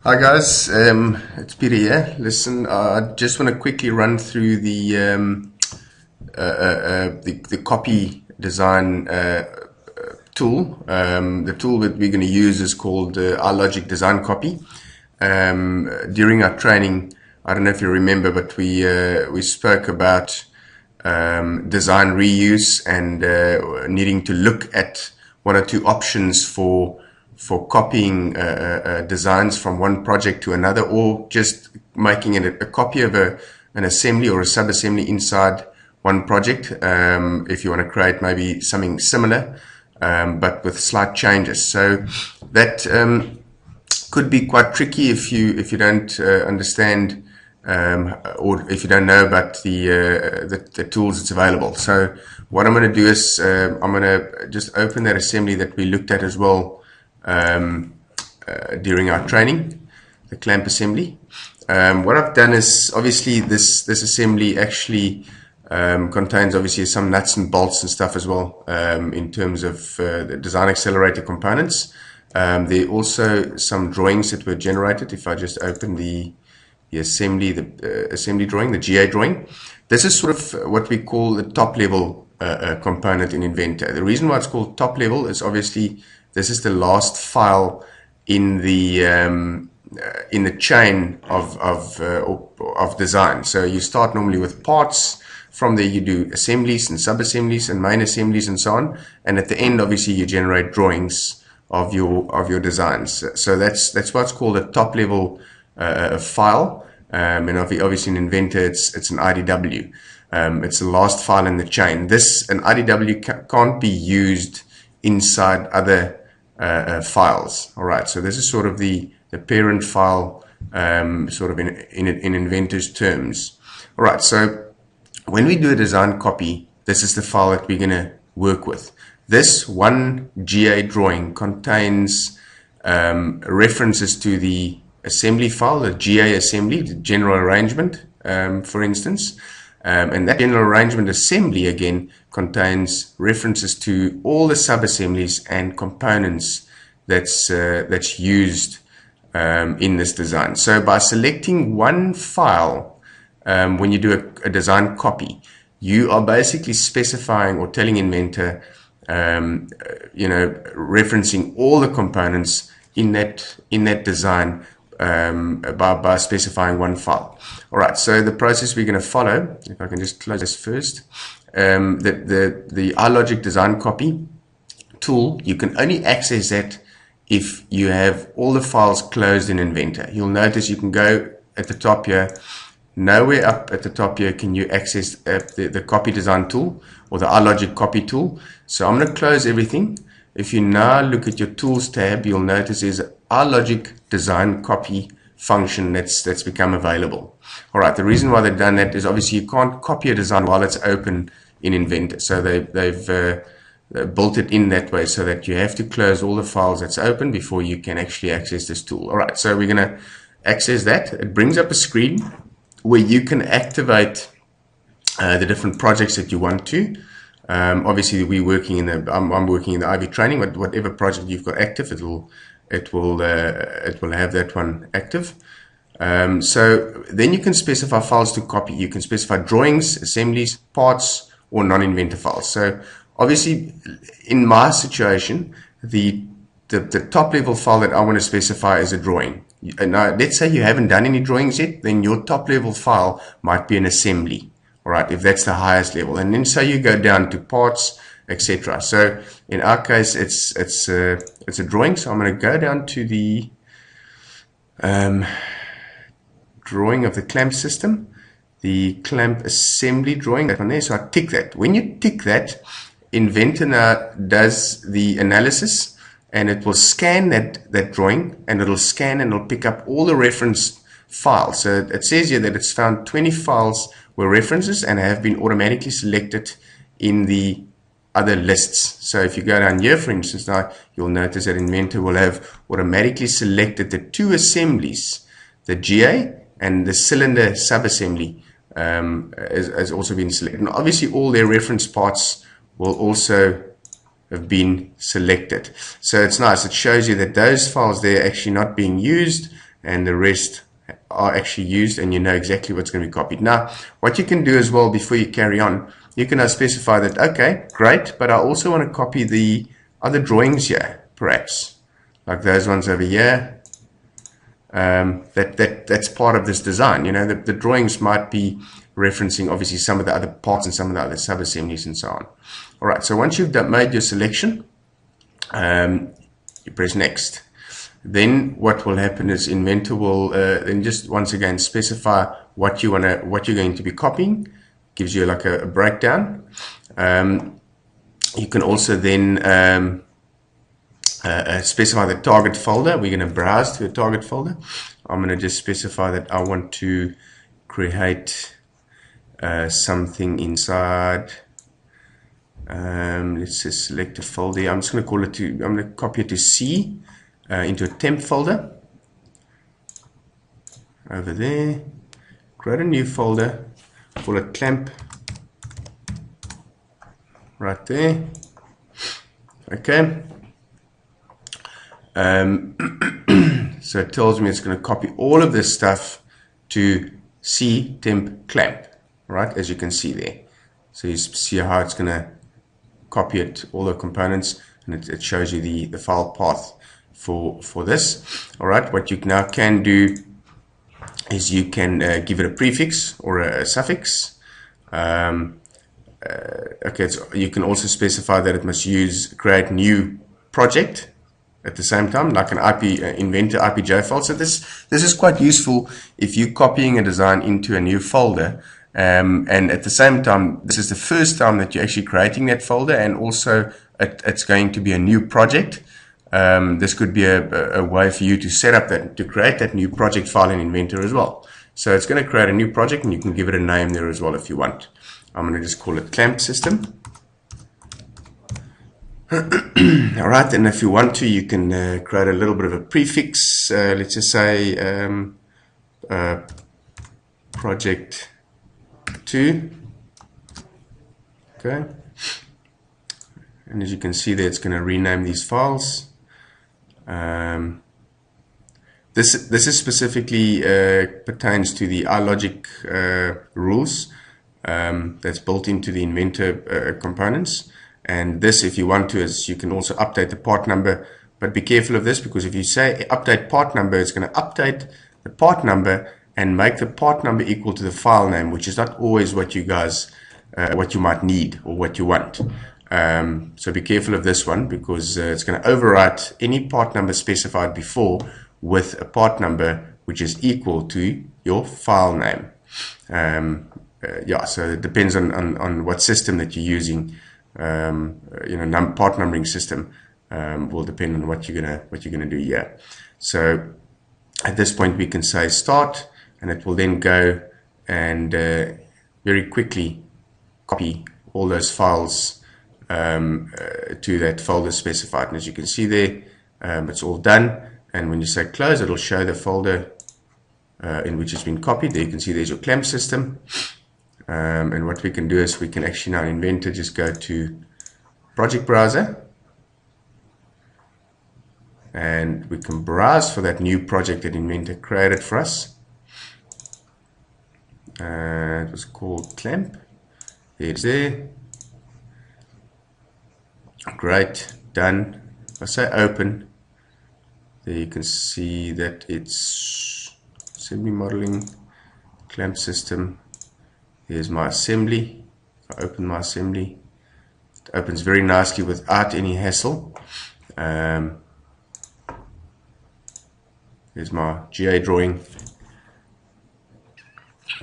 Hi guys, it's Peter here. Listen, I just want to quickly run through the copy design tool. The tool that we're going to use is called iLogic Design Copy. During our training, I don't know if you remember, but we spoke about design reuse and needing to look at one or two options for copying designs from one project to another, or just making it a copy of an assembly or a sub-assembly inside one project, if you want to create maybe something similar but with slight changes. So that could be quite tricky if you don't understand or if you don't know about the tools that's available. So what I'm going to do is I'm going to just open that assembly that we looked at as well during our training, the clamp assembly. What I've done is, obviously this assembly actually contains obviously some nuts and bolts and stuff as well, in terms of the design accelerator components. There are also some drawings that were generated. If I just open the assembly, assembly drawing, the GA drawing, this is sort of what we call the top level component in Inventor. The reason why it's called top level is obviously this is the last file in the chain of design. So you start normally with parts. From there you do assemblies and sub-assemblies and main assemblies and so on. And at the end, obviously, you generate drawings of your designs. So that's what's called a top level file. And obviously in Inventor it's an IDW. It's the last file in the chain. An IDW can't be used inside other files. All right, so this is sort of the parent file, sort of in Inventor's terms. All right, so when we do a design copy, this is the file that we're going to work with. This one GA drawing contains references to the assembly file, the GA assembly, the general arrangement, for instance. And that general arrangement assembly again contains references to all the sub-assemblies and components that's used in this design. So by selecting one file, when you do a design copy, you are basically specifying or telling Inventor, referencing all the components in that design by specifying one file. All right, so the process we're going to follow, if I can just close this first, the iLogic Design Copy tool, you can only access that if you have all the files closed in Inventor. You'll notice you can go at the top here. Nowhere up at the top here can you access the copy design tool or the iLogic copy tool. So I'm going to close everything. If you now look at your tools tab, you'll notice there's an iLogic design copy function that's become available. All right, the reason why they've done that is obviously you can't copy a design while it's open in Inventor. So they've built it in that way so that you have to close all the files that's open before you can actually access this tool. All right, so we're going to access that. It brings up a screen where you can activate the different projects that you want to. Obviously, I'm working in the IB training, but whatever project you've got active, it will have that one active. So then you can specify files to copy. You can specify drawings, assemblies, parts, or non-Inventor files. So obviously, in my situation, the top level file that I want to specify is a drawing. Now, let's say you haven't done any drawings yet, then your top level file might be an assembly. All right, if that's the highest level, and then so you go down to parts, etc. So in our case, it's a drawing. So I'm going to go down to the drawing of the clamp system, the clamp assembly drawing, that one there. So I tick that. When you tick that, Inventor now does the analysis, and it will scan that drawing, and it'll scan and it'll pick up all the reference files. So it says here that it's found 20 files were references and have been automatically selected in the other lists. So if you go down here, for instance, now you'll notice that Inventor will have automatically selected the two assemblies, the GA and the cylinder sub-assembly has also been selected. And obviously all their reference parts will also have been selected. So it's nice. It shows you that those files there are actually not being used, and the rest are actually used, and you know exactly what's going to be copied. Now, what you can do as well before you carry on, you can now specify that, okay, great, but I also want to copy the other drawings here, perhaps, like those ones over here. That's part of this design. You know, the drawings might be referencing obviously some of the other parts and some of the other sub-assemblies and so on. All right, so once you've made your selection, you press next. Then what will happen is Inventor will then just once again specify what you're going to be copying. Gives you like a breakdown. You can also then specify the target folder. We're going to browse to a target folder. I'm going to just specify that I want to create something inside. Let's just select a folder. I'm just going to call it I'm going to copy it to C into a temp folder. Over there, create a new folder, call it clamp. Right there. Okay. So it tells me it's going to copy all of this stuff to C temp clamp, right? As you can see there. So you see how it's going to copy it, all the components, and it shows you the file path for this. All right. What you now can do is you can give it a prefix or a suffix. Okay, so you can also specify that it must create new project at the same time, like an Inventor IPJ file. So this is quite useful if you're copying a design into a new folder, and at the same time, this is the first time that you're actually creating that folder, and also it's going to be a new project. This could be a way for you to set up to create that new project file in Inventor as well. So it's going to create a new project, and you can give it a name there as well if you want. I'm going to just call it clamp system. Alright, and if you want to, you can create a little bit of a prefix. Let's just say project 2. Okay. And as you can see there, it's going to rename these files. This is specifically pertains to the iLogic rules that's built into the Inventor components. And this, if you want to, is you can also update the part number, but be careful of this, because if you say update part number, it's going to update the part number and make the part number equal to the file name, which is not always what you guys, what you might need or what you want. So be careful of this one, because it's going to overwrite any part number specified before with a part number which is equal to your file name. Yeah, so it depends on what system that you're using. You know, part numbering system will depend on what you're gonna do here. So at this point we can say start, and it will then go and very quickly copy all those files to that folder specified. And as you can see there, it's all done. And when you say close, it'll show the folder in which it's been copied. There you can see there's your clamp system. And what we can do is we can actually now in Inventor just go to project browser, and we can browse for that new project that Inventor created for us. It was called clamp. It's there. Great, done. If I say open, there you can see that it's assembly modeling, clamp system. Here's my assembly. If I open my assembly, it opens very nicely without any hassle. Here's my GA drawing.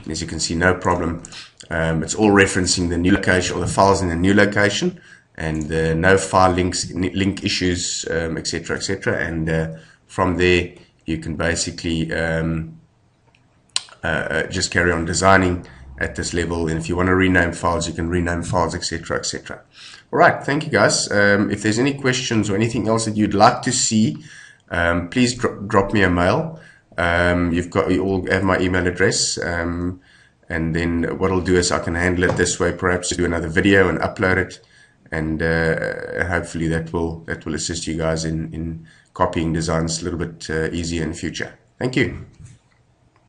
As you can see, no problem. It's all referencing the new location, or the files in the new location, and no file link issues, etc., etc. And from there, you can basically just carry on designing at this level. And if you want to rename files, you can rename files, etc., etc. All right, thank you guys. If there's any questions or anything else that you'd like to see, please drop me a mail. You all have my email address, and then what I'll do is I can handle it this way, perhaps do another video and upload it, and hopefully that will assist you guys in copying designs a little bit easier in the future. Thank you.